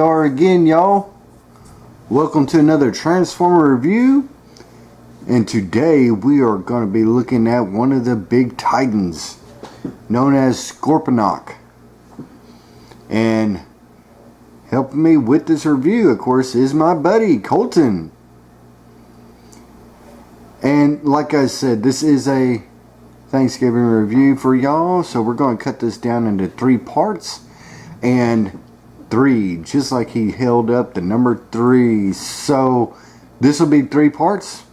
are again, y'all. Welcome to another Transformer review. And today we are going to be looking at one of the big titans known as Scorponock. And helping me with this review, of course, is my buddy Colton. And like I said, this is a Thanksgiving review for y'all, so we're going to cut this down into 3 parts. And 3, just like he held up the number 3. So this will be 3 parts.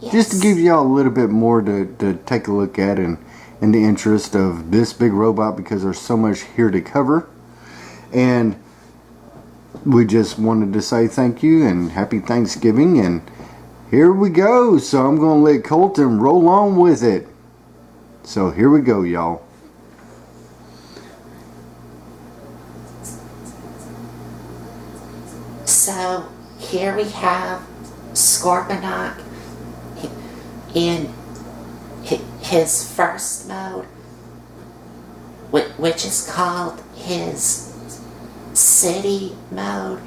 Yes. Just to give y'all a little bit more to take a look at in the interest of this big robot, because there's so much here to cover. And we just wanted to say thank you and happy Thanksgiving, and here we go. So I'm going to let Colton roll on with it. So here we go, y'all. So here we have Scorponock in his first mode, which is called his city mode.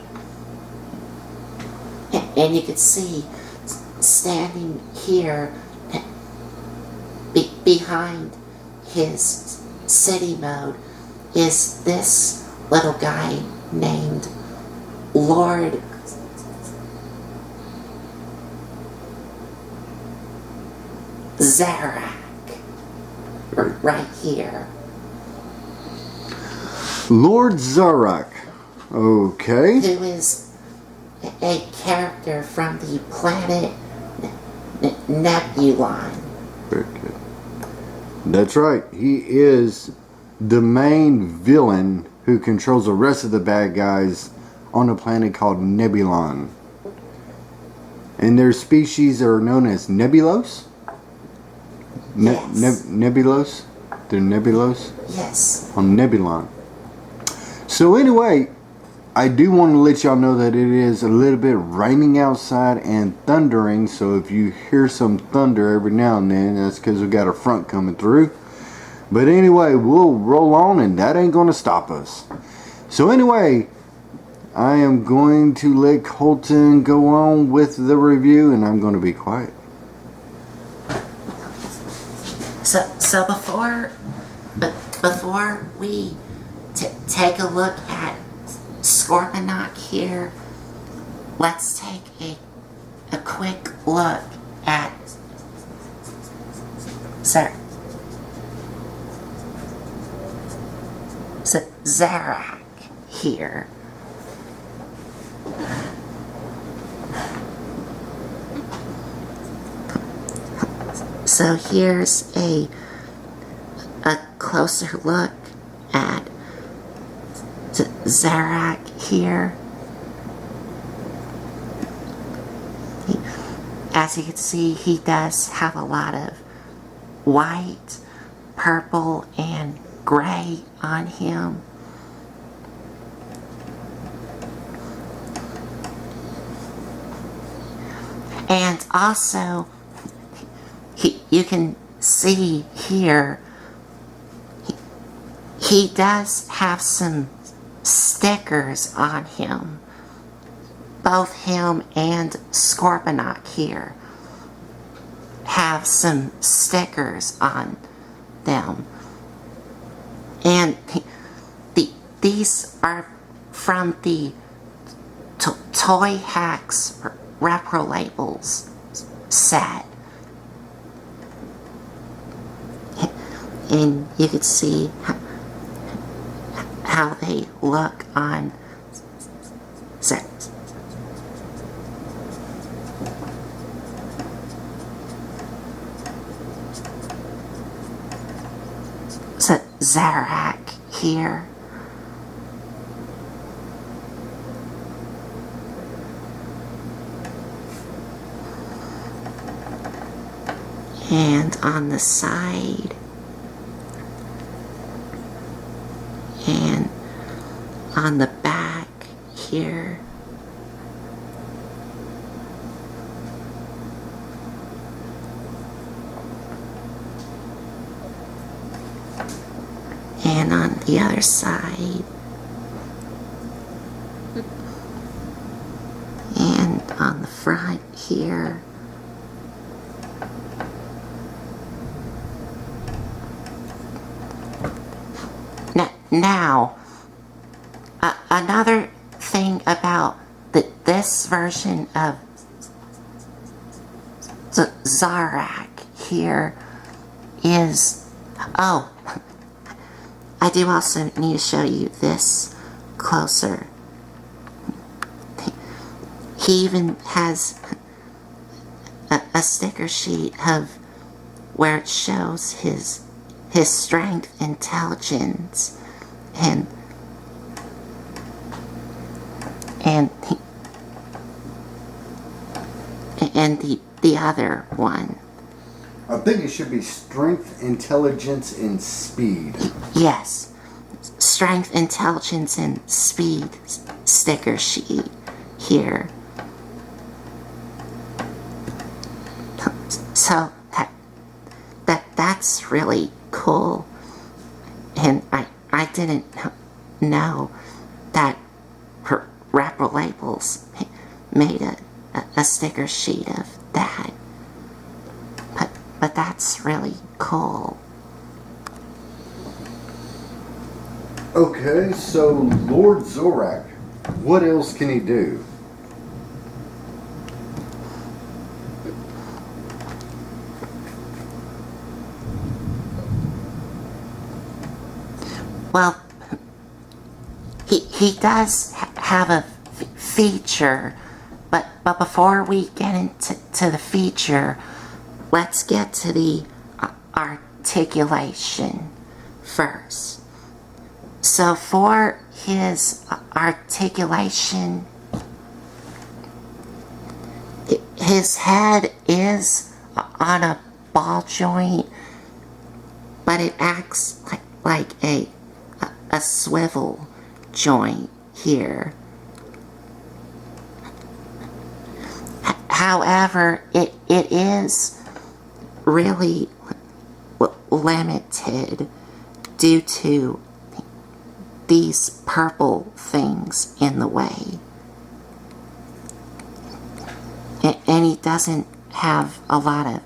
And you can see standing here behind his city mode is this little guy named Lord Zarak, right here. Lord Zarak, okay. Who is a character from the planet Nebulon. Very good. That's right. He is the main villain who controls the rest of the bad guys on a planet called Nebulon. And their species are known as Nebulos? Yes. Nebulos? They're Nebulos? Yes. On Nebulon. So anyway, I do want to let y'all know that it is a little bit raining outside and thundering. So if you hear some thunder every now and then, that's because we got a front coming through. But anyway, we'll roll on, and that ain't going to stop us. So anyway, I am going to let Colton go on with the review, and I'm going to be quiet. So before we take a look at Scorponock here, let's take a quick look at Zarak here. So here's a closer look at Zarak here. As you can see, he does have a lot of white, purple, and gray on him. And also, you can see here, he does have some stickers on him. Both him and Scorponock here have some stickers on them. And these are from the Toy Hacks Repro Labels set. And you can see how they look on Zarak here. And on the side, and on the back here. And on the other side. the front here. Now, another thing about this version of Zarak here is, oh, I do also need to show you this closer. He even has a sticker sheet of where it shows his strength, intelligence, and the other one. I think it should be strength, intelligence, and speed. Yes, strength, intelligence, and speed sticker sheet here. So that's really cool, and I didn't know that Rapper Labels made a sticker sheet of that, but that's really cool. Okay, so Lord Zorak, what else can he do? Well, he does have a feature, but before we get into the feature, let's get to the articulation first. So for his articulation, his head is on a ball joint, but it acts like a swivel joint here. However, it is really limited due to these purple things in the way. And he doesn't have a lot of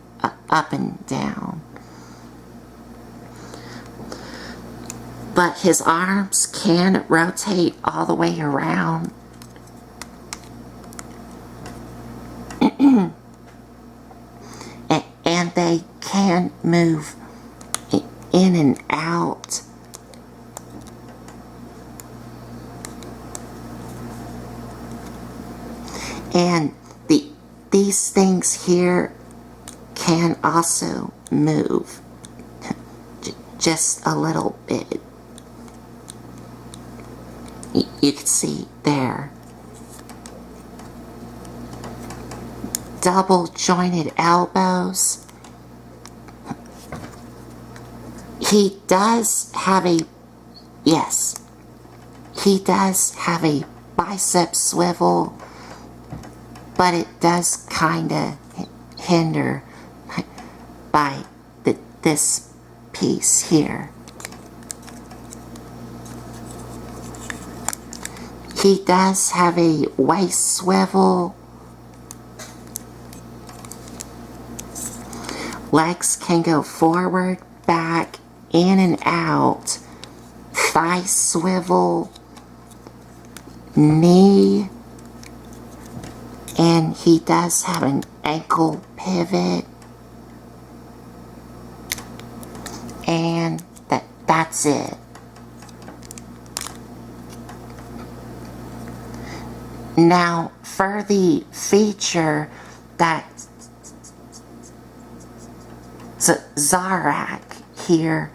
up and down. But his arms can rotate all the way around. And they can move in and out. And these things here can also move just a little bit. You can see there. Double jointed elbows. He does have a, yes, he does have a bicep swivel, but it does kind of hinder by this piece here. He does have a waist swivel. Legs can go forward, back, in and out. Thigh swivel. Knee. And he does have an ankle pivot. And that's it. Now, for the feature that Zarak here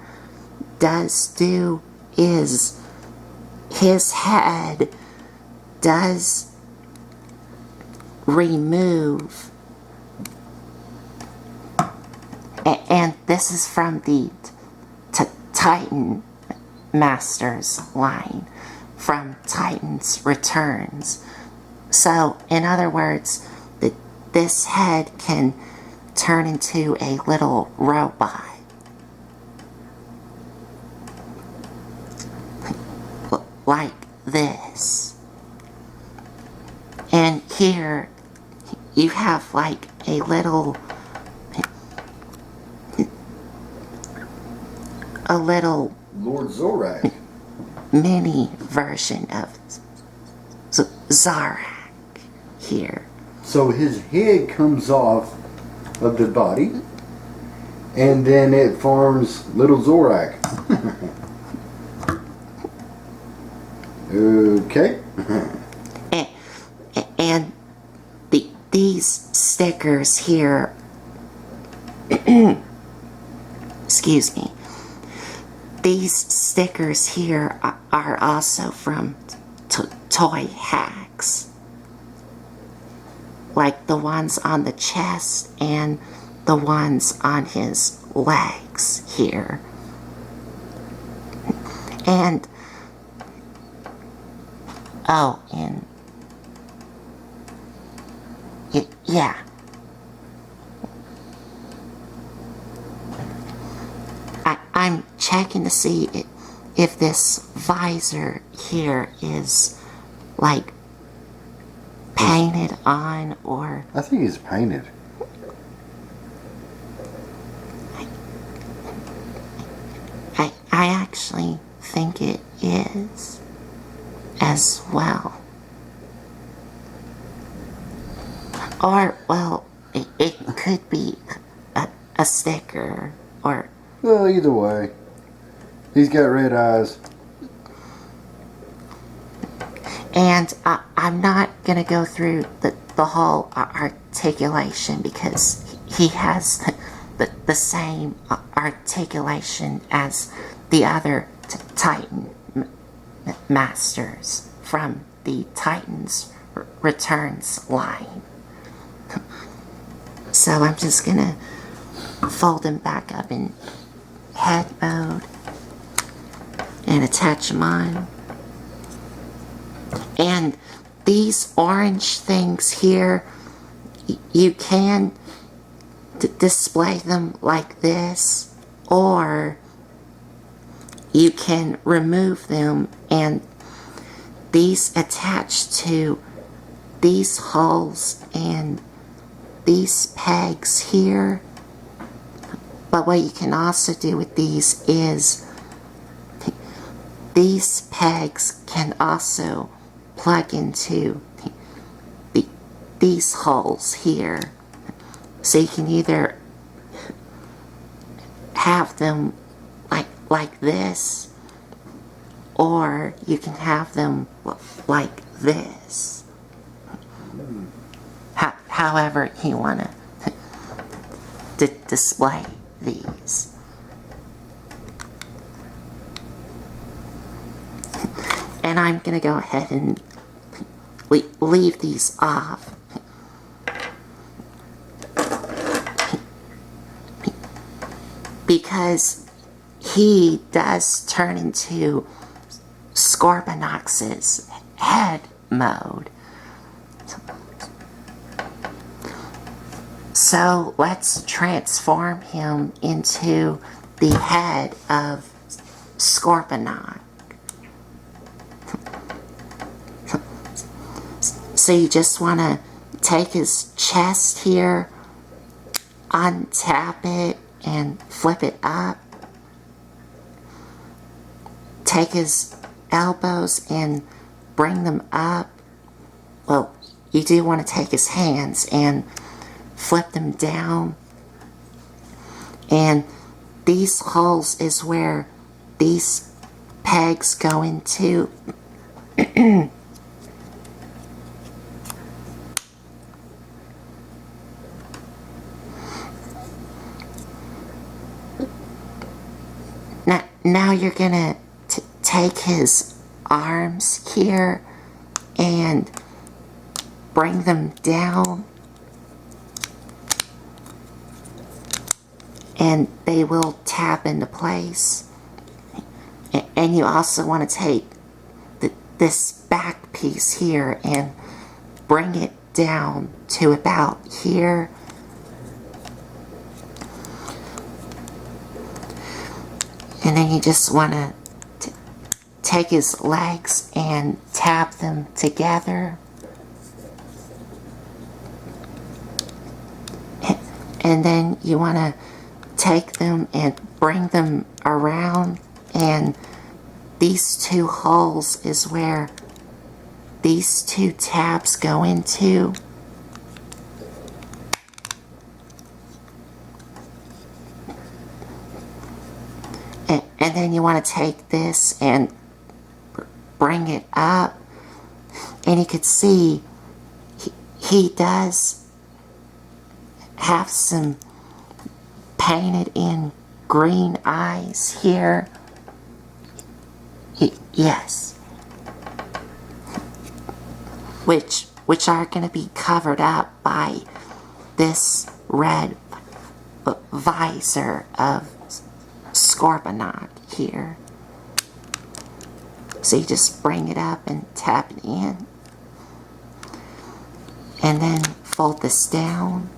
does do is his head does remove, and this is from the Titan Masters line from Titan's Returns. So, in other words, this head can turn into a little robot. Like this. And here, you have like a little Lord Zorak. mini version of Zarak here. So his head comes off of the body, and then it forms little Zorak. Okay. And these stickers here, excuse me, these stickers here are also from Toy Hacks. Like the ones on the chest and the ones on his legs here. And, oh, and, yeah. I'm checking to see if this visor here is like painted on, or I think it's painted. I actually think it is as well. Or, well, it could be a sticker, or... Well, either way. He's got red eyes. And I'm not going to go through the whole articulation, because he has the same articulation as the other Titan Masters from the Titans Returns line. So I'm just going to fold him back up in head mode and attach them on. And these orange things here, you can display them like this, or you can remove them, and these attach to these holes and these pegs here. But what you can also do with these is these pegs can also plug into these holes here. So you can either have them like this, or you can have them like this. However you want to display these. And I'm going to go ahead and leave these off. Because he does turn into Scorponock's head mode. So let's transform him into the head of Scorponock. So you just want to take his chest here, untap it, and flip it up. Take his elbows and bring them up. Well, you do want to take his hands and flip them down. And these holes is where these pegs go into. Now you're gonna take his arms here and bring them down, and they will tap into place. And you also want to take this back piece here and bring it down to about here. And then you just want to take his legs and tap them together. And then you want to take them and bring them around, and these two holes is where these two tabs go into. And then you want to take this and bring it up, and you could see he does have some painted in green eyes here. Yes. Which are going to be covered up by this red visor of Scorponock here. So you just bring it up and tap it in. And then fold this down.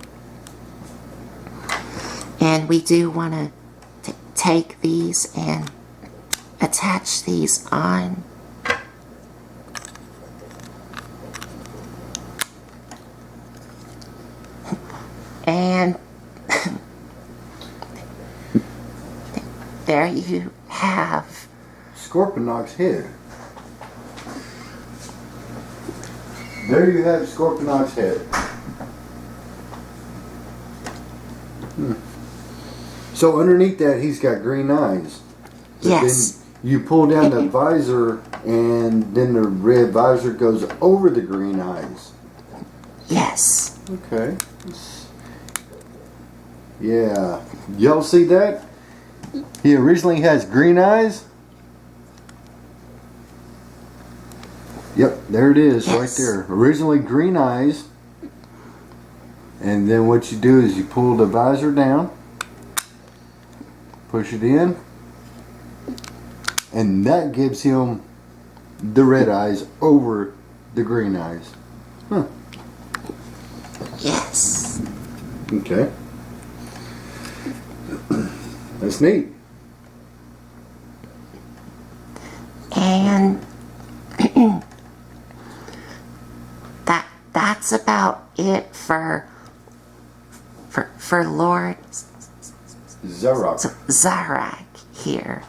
And we do want to take these and attach these on. And there you have Scorponock's head. There you have Scorponock's head. So underneath that, he's got green eyes. But yes. Then you pull down the visor, and then the red visor goes over the green eyes. Yes. Okay. Yeah. Y'all see that? He originally has green eyes. Yep, there it is, yes. right there. Originally green eyes. And then what you do is you pull the visor down, push it in, and that gives him the red eyes over the green eyes. Huh. Yes. Okay. That's neat. And that's about it for Lord Zarak here.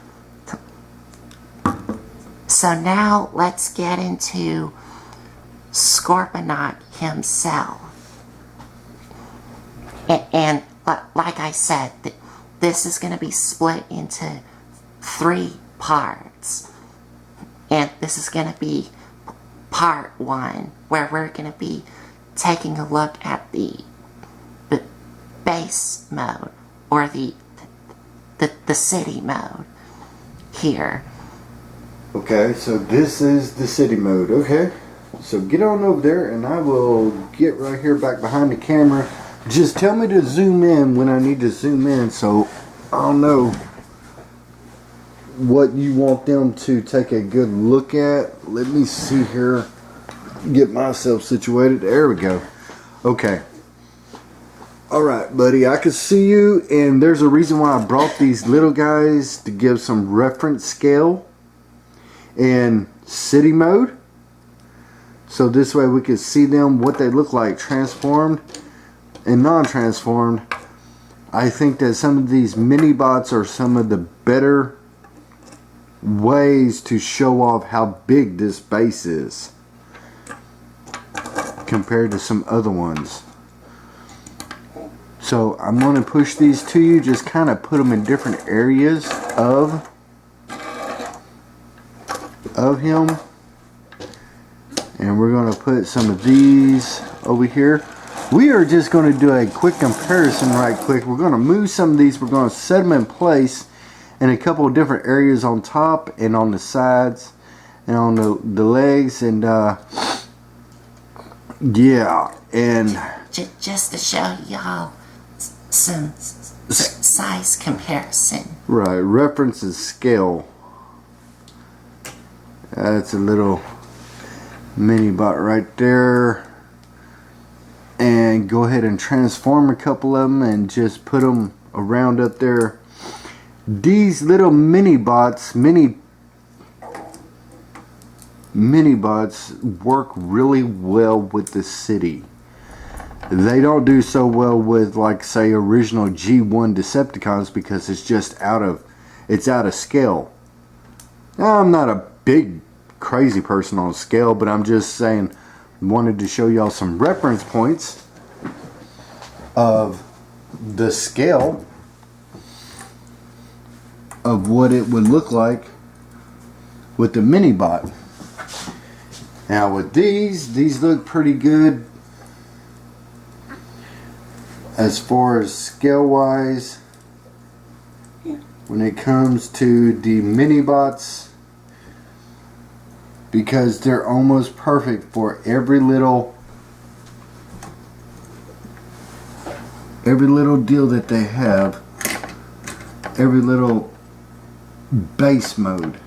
So now let's get into Scorponock himself. And like I said, this is going to be split into 3 parts. And this is going to be part 1, where we're going to be taking a look at the base mode, or the city mode here. Okay, so this is the city mode. Okay, so get on over there, and I will get right here back behind the camera. Just tell me to zoom in when I need to zoom in, so I'll know what you want them to take a good look at. Let me see here. Get myself situated. There we go. Okay. Alright, buddy. I can see you, and there's a reason why I brought these little guys to give some reference scale in city mode. So this way we can see them, what they look like, transformed and non-transformed. I think that some of these mini bots are some of the better ways to show off how big this base is compared to some other ones. So I'm going to push these to you, just kind of put them in different areas of him. And we're going to put some of these over here. We are just going to do a quick comparison right quick. We're going to move some of these. We're going to set them in place in a couple of different areas on top and on the sides and on the legs. And yeah, and just to show y'all some size comparison. Right, references scale. That's a little mini bot right there. And go ahead and transform a couple of them and just put them around up there. These little mini bots work really well with the city. They don't do so well with, like, say, original G1 Decepticons because it's just out of scale. Now, I'm not a big crazy person on scale, but I'm just saying, wanted to show y'all some reference points of the scale of what it would look like with the mini bot. Now with these look pretty good as far as scale wise. When it comes to the mini bots, because they're almost perfect for every little deal that they have, every little base mode.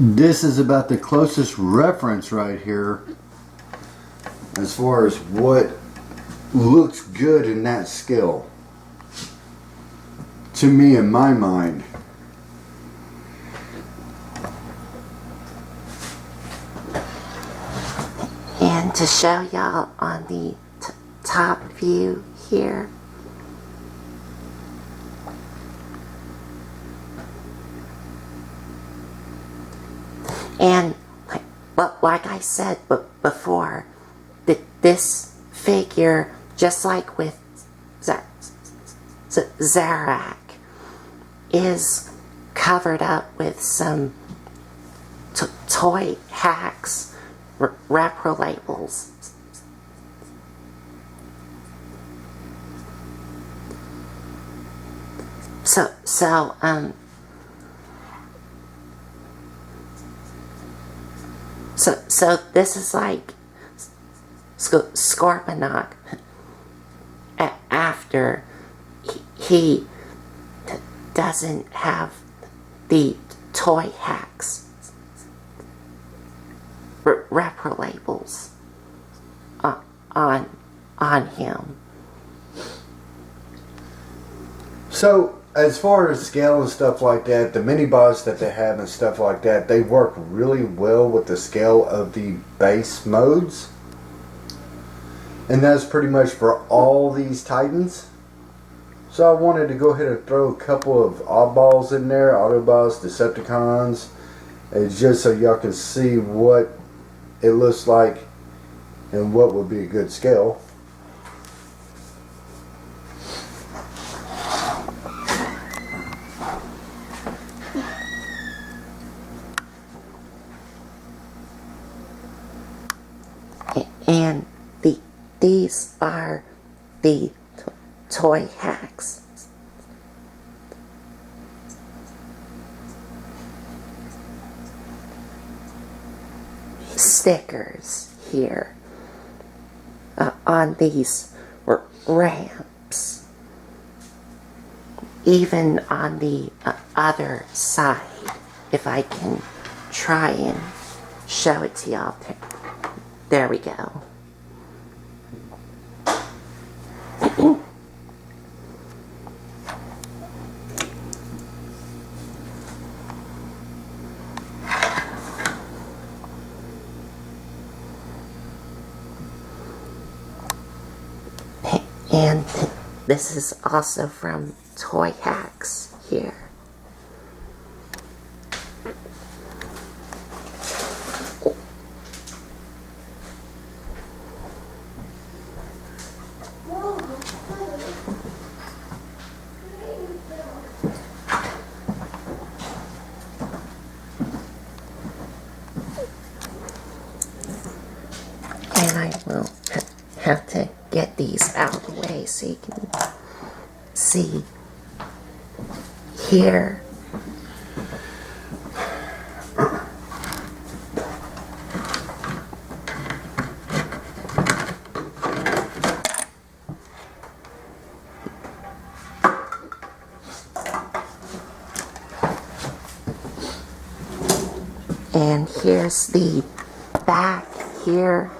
This is about the closest reference right here as far as what looks good in that scale to me, in my mind. And to show y'all on the top view here, and like I said before, that this figure, just like with Zarak, is covered up with some toy hacks, repro labels. So this is like Scorponock after he doesn't have the toy hacks, repro labels on him. So as far as scale and stuff like that, the mini bots that they have and stuff like that, they work really well with the scale of the base modes. And that's pretty much for all these Titans. So I wanted to go ahead and throw a couple of oddballs in there, Autobots, Decepticons, just so y'all can see what it looks like and what would be a good scale. And these are the toy hacks. Stickers here on these ramps. Even on the other side, if I can try and show it to y'all. There we go. And this is also from Toy Hacks here. And I will have to get these out of the way so you can see here. And here's the back here.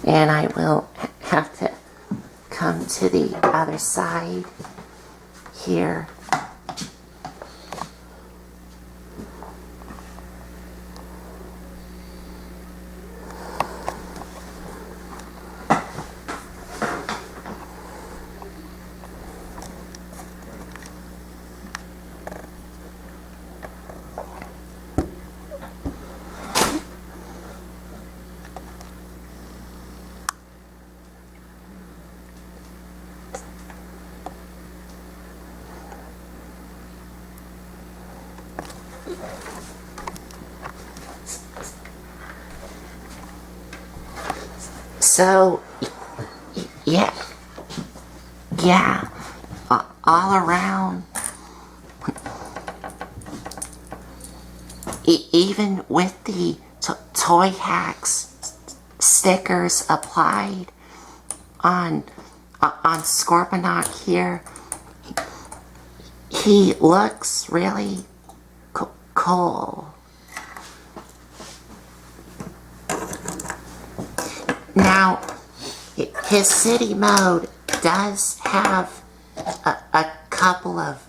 And I will have to come to the other side here. So, yeah, all around, even with the Toy Hacks stickers applied on Scorponock here, he looks really cool. Now, his city mode does have a couple of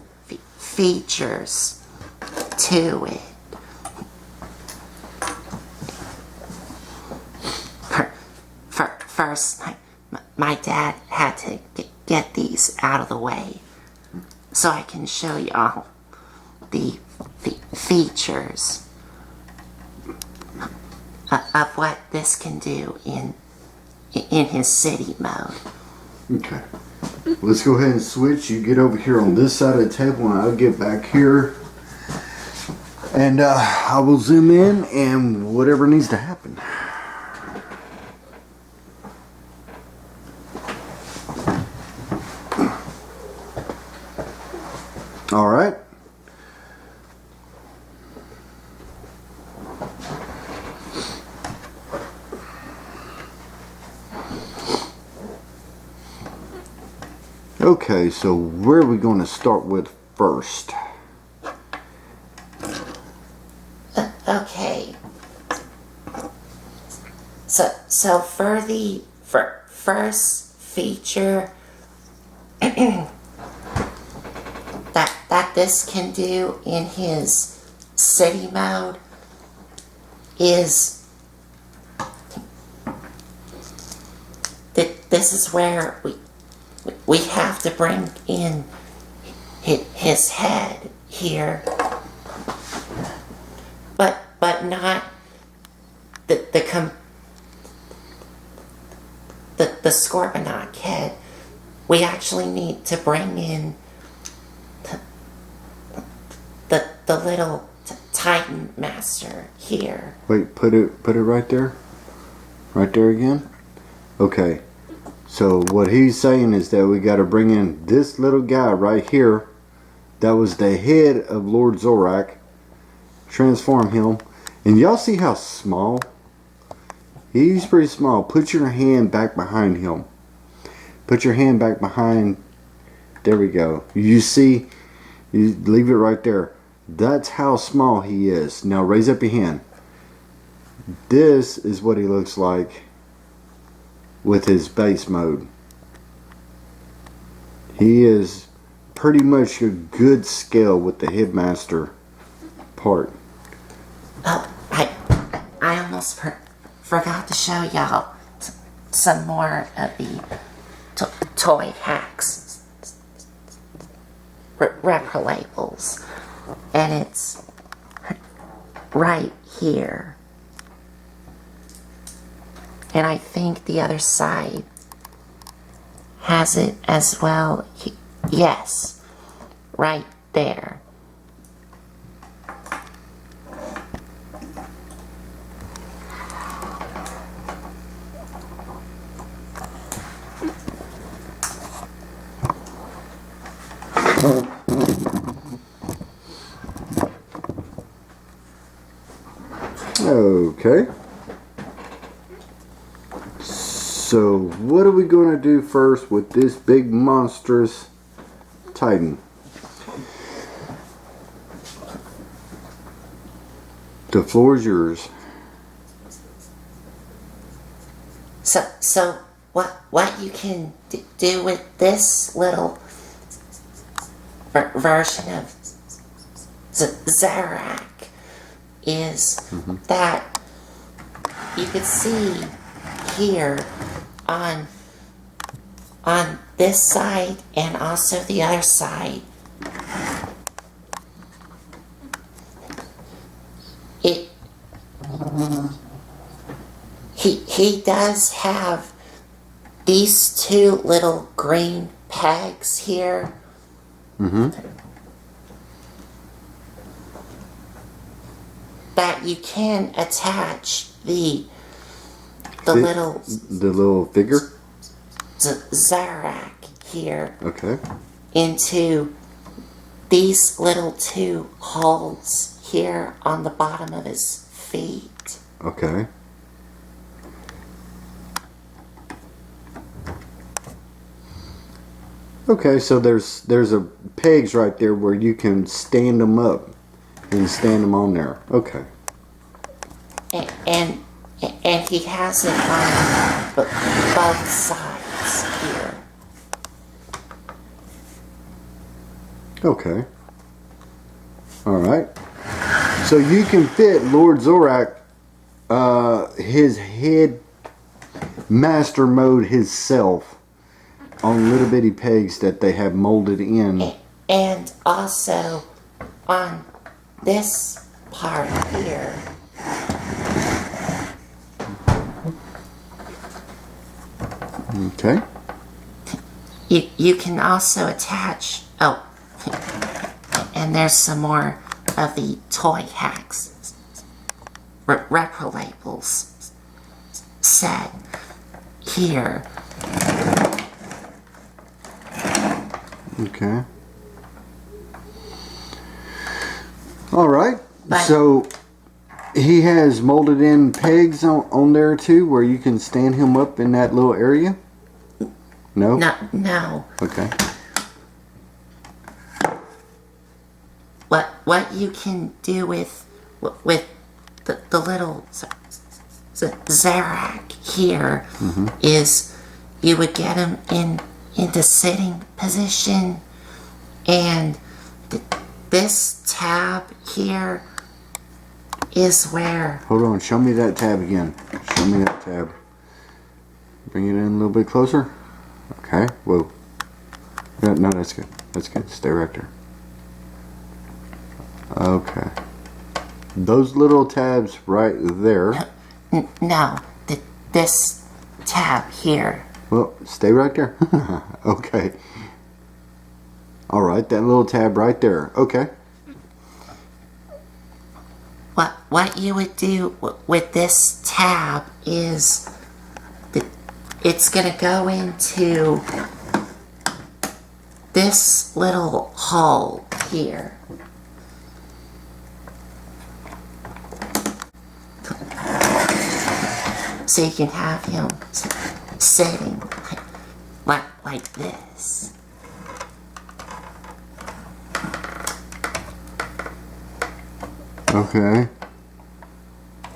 features to it. First, my dad had to get these out of the way so I can show y'all the features of what this can do in his city mode. Okay. Let's go ahead and switch. You get over here on this side of the table and I'll get back here. And I will zoom in and whatever needs to happen. All right. Okay, so where are we going to start with first? Okay. So for the first feature that this can do in his city mode is that this is where we have to bring in his head here, but not the Scorponock head. We actually need to bring in the little Titan Master here. Wait, put it right there. Right there again. Okay. So what he's saying is that we got to bring in this little guy right here. That was the head of Lord Zorak. Transform him. And y'all see how small? He's pretty small. Put your hand back behind him. Put your hand back behind. There we go. You see? You leave it right there. That's how small he is. Now raise up your hand. This is what he looks like with his base mode. He is pretty much a good scale with the headmaster part. Oh, I almost forgot to show y'all some more of the Toy Hacks repro labels, and it's right here. And I think the other side has it as well. Yes, right there. Okay. So what are we going to do first with this big monstrous Titan? The floor is yours. So what you can do with this little version of Zarak is that you could see here on this side and also the other side, he does have these two little green pegs here. That you can attach the little figure Zarak here okay into these little two holes here on the bottom of his feet. okay okay so there's a pegs right there where you can stand them up and stand them on there. Okay. And he has it on both sides here. Okay. All right. So you can fit Lord Zorak, his head master mode himself on little bitty pegs that they have molded in. And also on this part here. Okay. You can also attach, and there's some more of the toy hacks, retro labels set here. Okay. All right. But so he has molded in pegs on there too, where you can stand him up in that little area. No. No. Okay. What you can do with the little Zarak here is you would get him into sitting position, and this tab here is where... Hold on, show me that tab again. Show me that tab. Bring it in a little bit closer. Okay, whoa. No, that's good. That's good. Stay right there. Okay. Those little tabs right there. No, this tab here. Well, stay right there. Okay. Alright, that little tab right there. Okay. What you would do with this tab is it's gonna go into this little hole here. So you can have him sitting like this. Okay.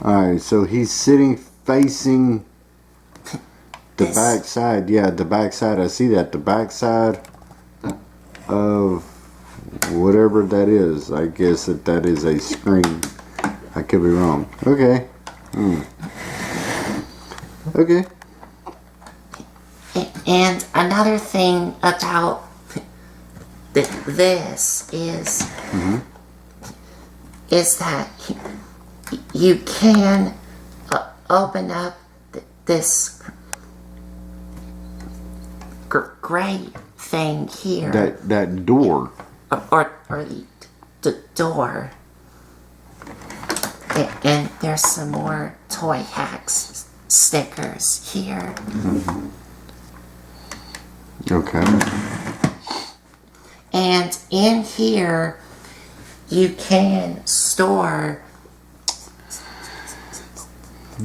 Alright, so he's sitting facing the back side. Yeah, the back side. I see that. The back side of whatever that is. I guess that is a screen. I could be wrong. Okay. Okay. And another thing about this is that you can open up this gray thing here. That door. Or the door. And there's some more toy hacks stickers here. Okay. And in here, you can store...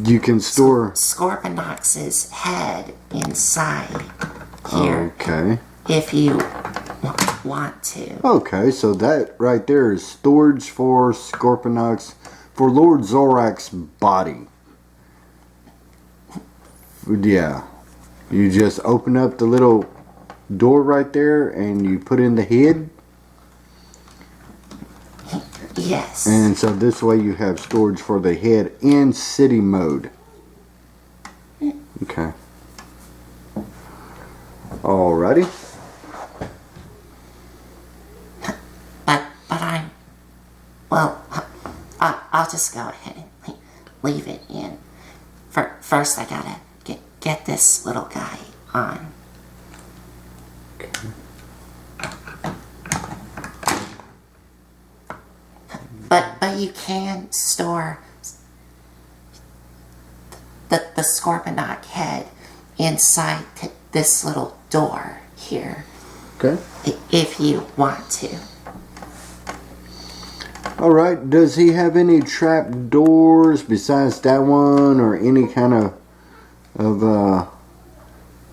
You can store... Scorponock's head inside here. Okay. If you want to. Okay, so that right there is storage for Scorponock's, for Lord Zorak's body. Yeah. You just open up the little door right there and you put in the head. Yes. And so this way you have storage for the head in city mode. Okay. Alrighty. I'll just go ahead and leave it in. First, I gotta get this little guy on. Okay. But you can store the Scorponock head inside this little door here. Okay. If you want to. Alright, does he have any trap doors besides that one, or any kind of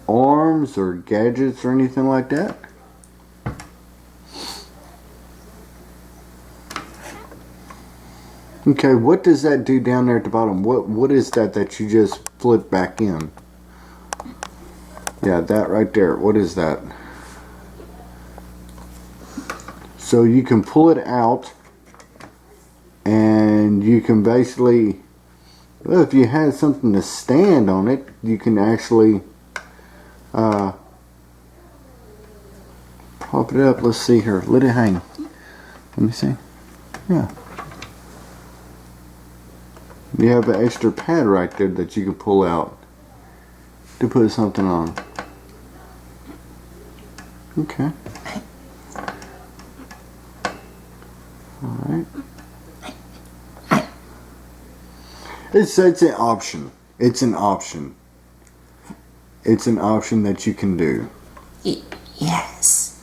arms or gadgets or anything like that? Okay, what does that do down there at the bottom? What is that you just flip back in? Yeah, that right there. What is that? So you can pull it out, and you can basically, well, if you had something to stand on it, you can actually prop it up. Let's see here. Let it hang. Let me see. Yeah. You have an extra pad right there that you can pull out to put something on. Okay. Alright. It's an option. It's an option. It's an option that you can do. Yes.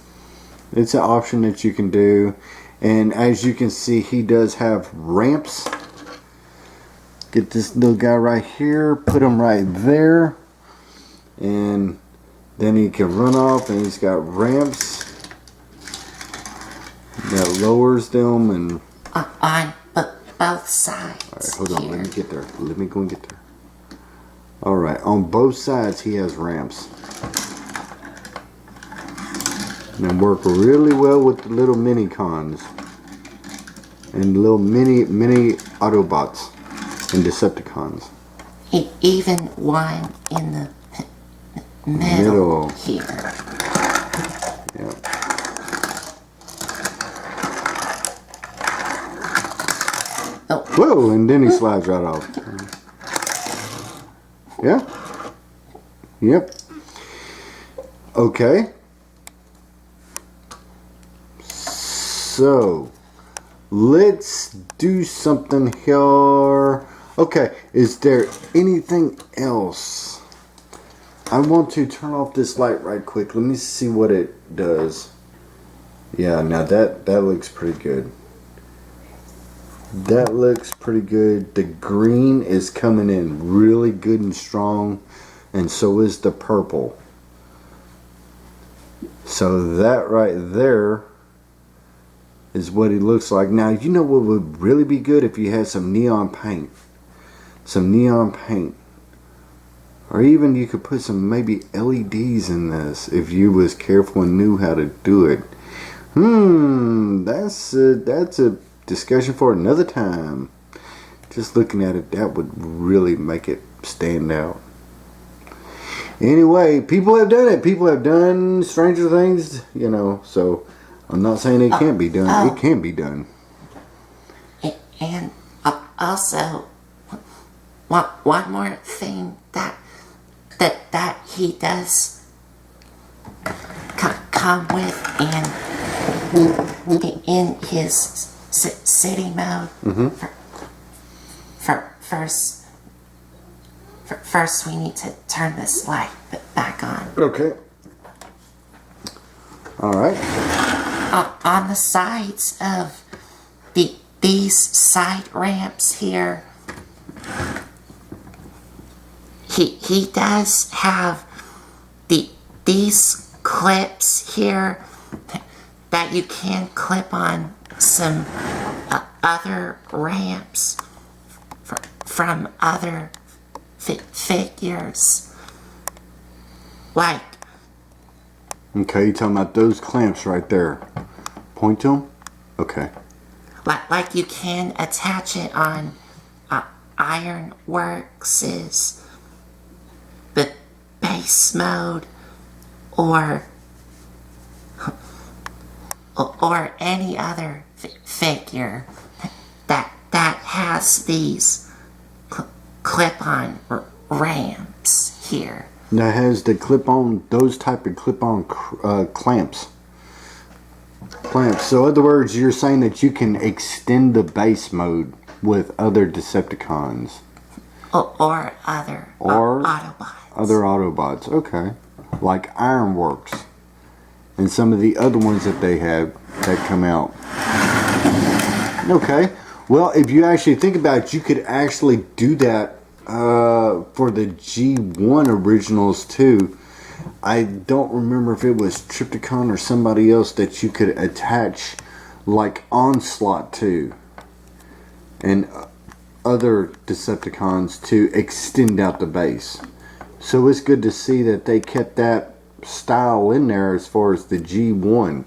It's an option that you can do. And as you can see, he does have ramps. Get this little guy right here, put him right there, and then he can run off, and he's got ramps that lowers them and on both sides. Alright, hold on, let me get there. Let me go and get there. Alright, on both sides he has ramps. And they work really well with the little mini cons and little mini Autobots and Decepticons. Even one in the middle here. Yeah. Oh. Whoa, and then he slides right off. Yeah. Yep. Okay. So, let's do something here. Okay, is there anything else? I want to turn off this light right quick. Let me see what it does. Yeah, now that looks pretty good. That looks pretty good. The green is coming in really good and strong, and so is the purple. So that right there is what it looks like. Now, you know what would really be good if you had some neon paint. Some neon paint. Or even you could put some maybe LEDs in this if you was careful and knew how to do it. That's a discussion for another time. Just looking at it, that would really make it stand out. Anyway, people have done it. People have done stranger things, you know, so I'm not saying it can't be done. It can be done. And also, one more thing that he does come with in his city mode. First we need to turn this light back on. Okay. Alright. On the sides of these side ramps here, he does have these clips here that you can clip on some other ramps from other figures. Like, Okay, you talking about those clamps right there. Point to them? Okay. like you can attach it on Ironworks' the base mode, or any other figure that has these clip-on ramps here. That has the clip-on, those type of clip-on clamps. So in other words, you're saying that you can extend the base mode with other Decepticons. Or other Autobots. Other Autobots, okay. Like Ironworks. And some of the other ones that they have that come out. Okay. Well, if you actually think about it, you could actually do that for the G1 originals too. I don't remember if it was Triptychon or somebody else that you could attach like Onslaught to. And other Decepticons to extend out the base. So it's good to see that they kept that style in there as far as the G1.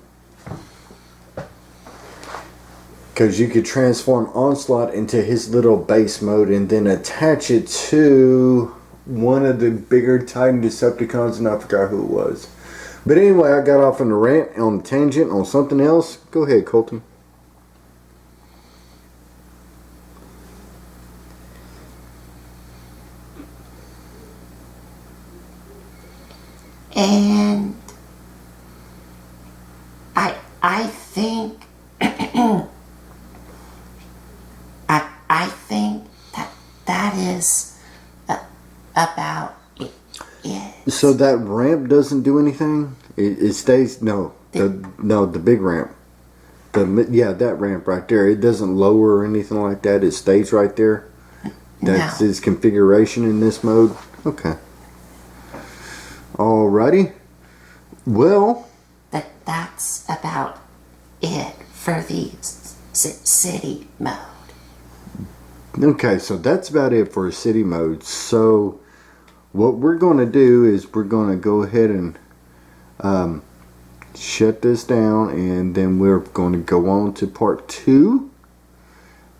Because you could transform Onslaught into his little base mode and then attach it to one of the bigger Titan Decepticons, and I forgot who it was. But anyway, I got off on a rant, on a tangent, on something else. Go ahead, Colton. And I think I think that is about it. So that ramp doesn't do anything? It stays, the big ramp. That ramp right there. It doesn't lower or anything like that. It stays right there. That's his configuration in this mode. Okay. Alrighty. Well, that's about it for the city mode. Okay, so that's about it for city mode. So what we're going to do is we're going to go ahead and shut this down, and then we're going to go on to part 2.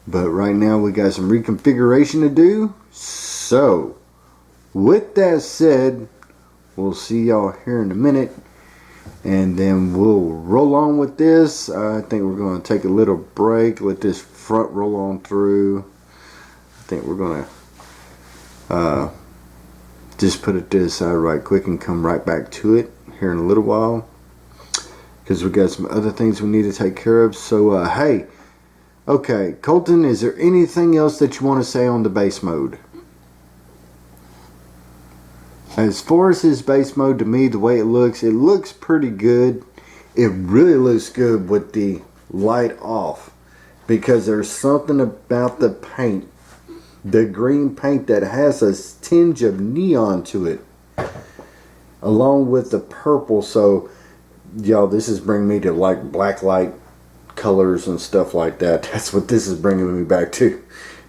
But right now we got some reconfiguration to do. So with that said, we'll see y'all here in a minute, and then we'll roll on with this. I think we're going to take a little break, let this front roll on through. I think we're going to just put it to the side right quick and come right back to it here in a little while, because we got some other things we need to take care of. So hey, okay, Colton, is there anything else that you want to say on the base mode? As far as his base mode, to me, the way it looks pretty good. It really looks good with the light off, because there's something about the paint, the green paint, that has a tinge of neon to it, along with the purple. So y'all, this is bringing me to like black light colors and stuff like that. That's what this is bringing me back to,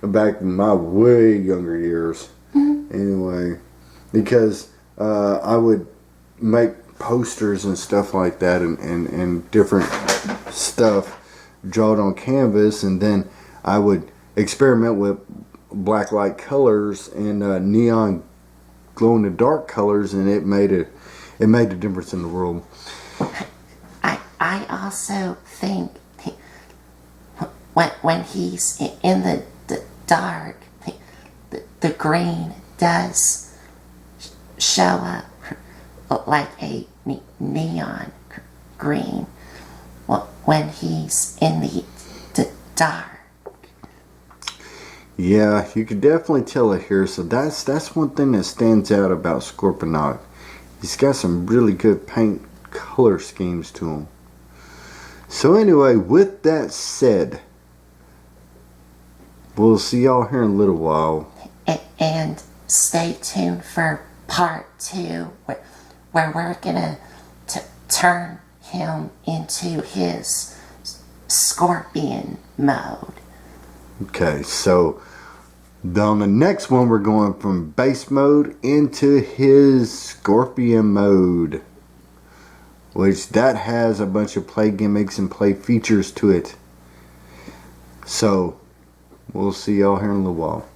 back in my way younger years. Anyway, because I would make posters and stuff like that, and different stuff, draw it on canvas, and then I would experiment with black light colors and neon glow in the dark colors, and it made a difference in the world. I also think when he's in the dark, the green does show up like a neon green when he's in the dark. Yeah, you can definitely tell it here. So that's one thing that stands out about Scorponock. He's got some really good paint color schemes to him. So anyway, with that said, we'll see y'all here in a little while. And stay tuned for part 2, where we're gonna turn him into his scorpion mode. Okay, so On the next one, we're going from base mode into his Scorpion mode, which that has a bunch of play gimmicks and play features to it. So we'll see y'all here in a little while.